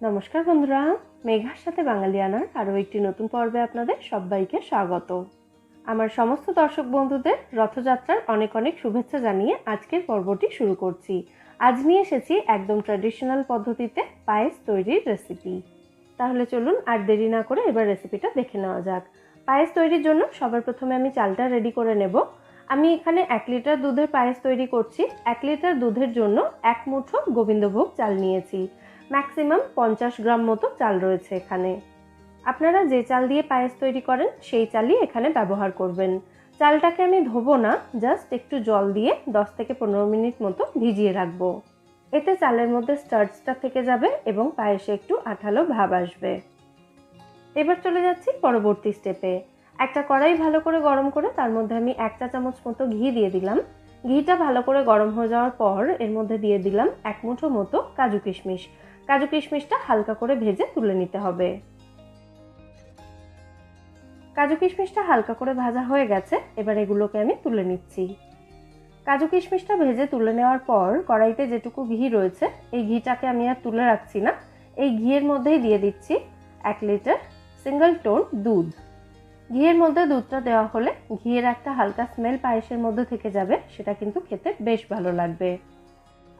নমস্কার বন্ধুরা, মেঘার সাথে বাঙালিয়ানার আরও একটি নতুন পর্বে আপনাদের সবাইকে স্বাগত। আমার সমস্ত দর্শক বন্ধুদের রথযাত্রার অনেক অনেক শুভেচ্ছা জানিয়ে আজকের পর্বটি শুরু করছি। আজ নিয়ে এসেছি একদম ট্র্যাডিশনাল পদ্ধতিতে পায়েস তৈরির রেসিপি। তাহলে চলুন আর দেরি না করে এবার রেসিপিটা দেখে নেওয়া যাক। পায়েস তৈরির জন্য সবার প্রথমে আমি চালটা রেডি করে নেব। আমি এখানে 1 লিটার দুধের পায়েস তৈরি করছি। 1 লিটার দুধের জন্য 1 মুঠো গোবিন্দভোগ চাল নিয়েছি। ম্যাক্সিমাম 50 গ্রাম মতো চাল রয়েছে এখানে। আপনারা যে চাল দিয়ে পায়েস তৈরি করেন সেই চালই এখানে ব্যবহার করবেন। চালটাকে আমি ধোবো না, জাস্ট একটু জল দিয়ে 10 থেকে 15 মিনিট মতো ভিজিয়ে রাখবো। এতে চালের মধ্যে স্টার্চটা থেকে যাবে এবং পায়েসে একটু আঠালো ভাব আসবে। এবার চলে যাচ্ছি পরবর্তী স্টেপে। একটা কড়াই ভালো করে গরম করে তার মধ্যে আমি 1 চা চামচ মতো ঘি দিয়ে দিলাম। ঘিটা ভালো করে গরম হয়ে যাওয়ার পর এর মধ্যে দিয়ে দিলাম 1 মুঠো মতো কাজু কিশমিশ। কাজু কিশমিশটা হালকা করে ভেজে তুলে নিতে হবে। কাজু কিশমিশটা হালকা করে ভাজা হয়ে গেছে, এবার এগুলোকে আমি তুলে নিচ্ছি। কাজু কিশমিশটা ভেজে তুলে নেওয়ার পর কড়াইতে যেটুকু ঘি রয়েছে এই ঘিটাকে আমি আর তুলে রাখছি না। এই ঘিয়ের মধ্যেই দিয়ে দিচ্ছি 1 লিটার সিঙ্গেল টোন দুধ। ঘিয়ের মধ্যে দুধটা দেওয়া হলে ঘিয়ের একটা হালকা স্মেল পায়েসের মধ্যে থেকে যাবে, সেটা কিন্তু খেতে বেশ ভালো লাগবে।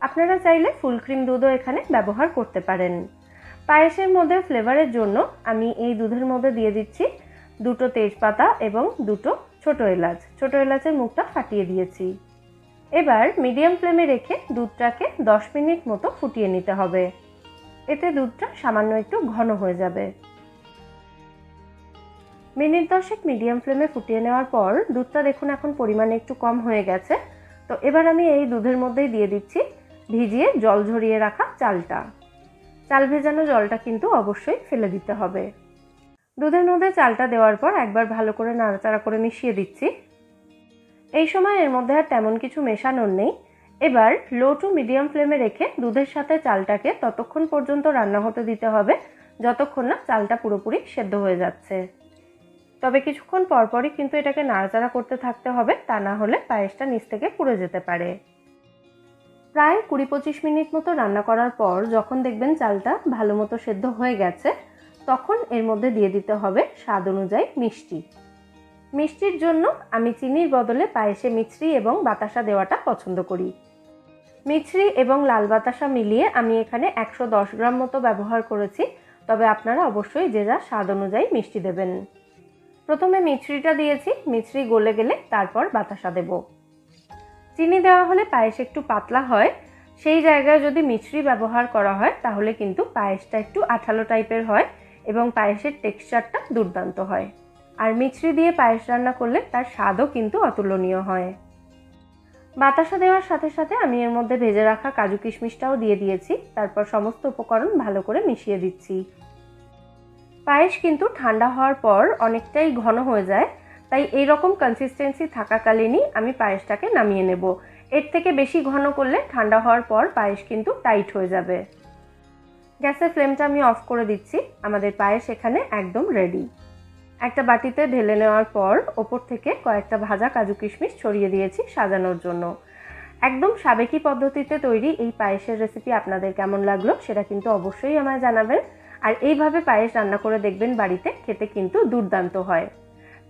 আপনারা চাইলে ফুল ক্রিম দুধও এখানে ব্যবহার করতে পারেন। পায়েসের মধ্যে ফ্লেভারের জন্য আমি এই দুধের মধ্যে দিয়ে দিচ্ছি 2টো তেজপাতা এবং 2টো ছোট এলাচ। ছোট এলাচের মুখটা ফাটিয়ে দিয়েছি। এবার মিডিয়াম ফ্লেমে রেখে দুধটাকে 10 মিনিট মতো ফুটিয়ে নিতে হবে। এতে দুধটা সামান্য একটু ঘন হয়ে যাবে। মিনিট 10 মিডিয়াম ফ্লেমে ফুটিয়ে নেওয়ার পর দুধটা দেখুন এখন পরিমাণে একটু কম হয়ে গেছে। তো এবার আমি এই দুধের মধ্যেই দিয়ে দিচ্ছি ভিজিয়ে জল ঝরিয়ে রাখা চালটা। চাল ভেজানো জলটা কিন্তু অবশ্যই ফেলে দিতে হবে। দুধের মধ্যে চালটা দেওয়ার পর একবার ভালো করে নাড়াচাড়া করে মিশিয়ে দিচ্ছি। এই সময় এর মধ্যে আর তেমন কিছু মেশানোর নেই। এবার লো টু মিডিয়াম ফ্লেমে রেখে দুধের সাথে চালটাকে ততক্ষণ পর্যন্ত রান্না হতে দিতে হবে যতক্ষণ না চালটা পুরোপুরি সেদ্ধ হয়ে যাচ্ছে। তবে কিছুক্ষণ পরপরই কিন্তু এটাকে নাড়াচাড়া করতে থাকতে হবে, তা না হলে পায়েসটা নিচ থেকে পুড়ে যেতে পারে। প্রায় 20-25 মিনিট মতো রান্না করার পর যখন দেখবেন চালটা ভালো মতো সেদ্ধ হয়ে গেছে তখন এর মধ্যে দিয়ে দিতে হবে স্বাদ অনুযায়ী মিষ্টি। মিষ্টির জন্য আমি চিনির বদলে পায়েসে মিছরি এবং বাতাসা দেওয়াটা পছন্দ করি। মিছরি এবং লাল বাতাসা মিলিয়ে আমি এখানে 110 গ্রাম মতো ব্যবহার করেছি, তবে আপনারা অবশ্যই যে যা স্বাদ অনুযায়ী মিষ্টি দেবেন। প্রথমে মিছরিটা দিয়েছি, মিছরি গলে গেলে তারপর বাতাসা দেব। চিনি দেওয়া হলে পায়েস একটু পাতলা হয়, সেই জায়গায় যদি মিছরি ব্যবহার করা হয় তাহলে কিন্তু পায়েসটা একটু আঠালো টাইপের হয় এবং পায়েসের টেক্সচারটা দুর্দান্ত হয়। আর মিছরি দিয়ে পায়েস রান্না করলে তার স্বাদও কিন্তু অতুলনীয় হয়। বাতাসা দেওয়ার সাথে সাথে আমি এর মধ্যে ভেজে রাখা কাজু কিশমিশটাও দিয়ে দিয়েছি। তারপর সমস্ত উপকরণ ভালো করে মিশিয়ে দিচ্ছি। পায়েস কিন্তু ঠান্ডা হওয়ার পর অনেকটাই ঘন হয়ে যায়, তাই এই রকম কনসিস্টেন্সি থাকাকালীনই আমি পায়েসটাকে নামিয়ে নেব। এর থেকে বেশি ঘন করলে ঠান্ডা হওয়ার পর পায়েস কিন্তু টাইট হয়ে যাবে। গ্যাসের ফ্লেমটা আমি অফ করে দিচ্ছি। আমাদের পায়েস এখানে একদম রেডি। একটা বাটিতে ঢেলে নেওয়ার পর ওপর থেকে কয়েকটা ভাজা কাজু কিশমিশ ছড়িয়ে দিয়েছি সাজানোর জন্য। একদম সাবেকি পদ্ধতিতে তৈরি এই পায়েসের রেসিপি আপনাদের কেমন লাগলো সেটা কিন্তু অবশ্যই আমায় জানাবেন। আর এইভাবে পায়েস রান্না করে দেখবেন বাড়িতে, খেতে কিন্তু দুর্দান্ত হয়।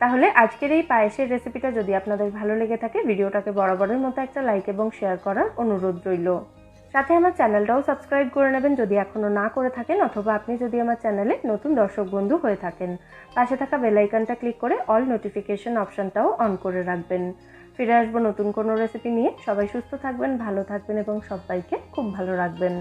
তাহলে আজকের এই পায়েসের রেসিপিটা যদি আপনাদের ভালো লেগে থাকে ভিডিওটাকে বরাবরের মতো একটা লাইক এবং শেয়ার করার অনুরোধ রইল। সাথে আমার চ্যানেলটাও সাবস্ক্রাইব করে নেবেন যদি এখনও না করে থাকেন, অথবা আপনি যদি আমার চ্যানেলে নতুন দর্শক বন্ধু হয়ে থাকেন। পাশে থাকা বেল আইকনটা ক্লিক করে অল নোটিফিকেশন অপশানটাও অন করে রাখবেন। ফিরে আসবো নতুন কোনো রেসিপি নিয়ে। সবাই সুস্থ থাকবেন, ভালো থাকবেন এবং সবাইকে খুব ভালো রাখবেন।